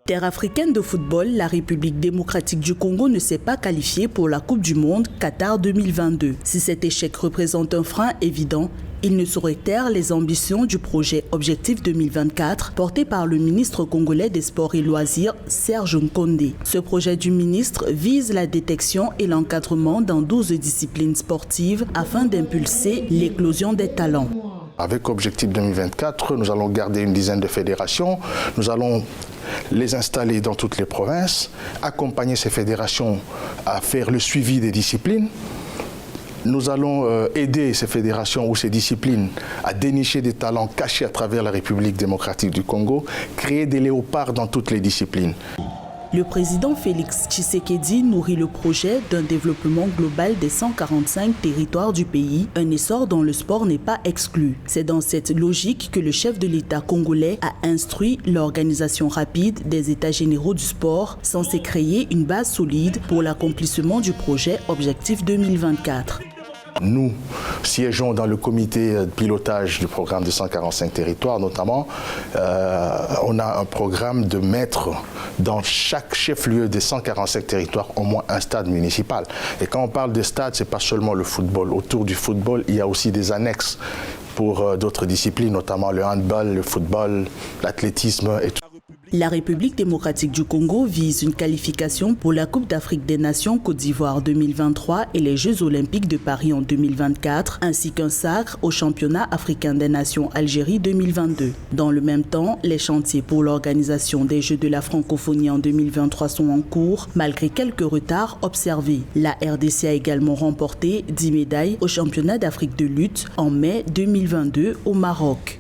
Terre africaine de football, la République démocratique du Congo ne s'est pas qualifiée pour la Coupe du Monde Qatar 2022. Si cet échec représente un frein évident, il ne saurait taire les ambitions du projet Objectif 2024 porté par le ministre congolais des Sports et Loisirs, Serge Nkonde. Ce projet du ministre vise la détection et l'encadrement dans 12 disciplines sportives afin d'impulser l'éclosion des talents. Avec Objectif 2024, nous allons garder une dizaine de fédérations. Nous allons les installer dans toutes les provinces, accompagner ces fédérations à faire le suivi des disciplines. Nous allons aider ces fédérations ou ces disciplines à dénicher des talents cachés à travers la République démocratique du Congo, créer des léopards dans toutes les disciplines. Le président Félix Tshisekedi nourrit le projet d'un développement global des 145 territoires du pays, un essor dont le sport n'est pas exclu. C'est dans cette logique que le chef de l'État congolais a instruit l'organisation rapide des États généraux du sport, censé créer une base solide pour l'accomplissement du projet Objectif 2024. Nous siégeons dans le comité de pilotage du programme des 145 territoires, notamment. On a un programme de mettre dans chaque chef-lieu des 145 territoires au moins un stade municipal. Et quand on parle de stade, ce n'est pas seulement le football. Autour du football, il y a aussi des annexes pour d'autres disciplines, notamment le handball, le football, l'athlétisme et tout. La République démocratique du Congo vise une qualification pour la Coupe d'Afrique des Nations Côte d'Ivoire 2023 et les Jeux olympiques de Paris en 2024, ainsi qu'un sacre au championnat africain des nations Algérie 2022. Dans le même temps, les chantiers pour l'organisation des Jeux de la francophonie en 2023 sont en cours, malgré quelques retards observés. La RDC a également remporté 10 médailles au championnat d'Afrique de lutte en mai 2022 au Maroc.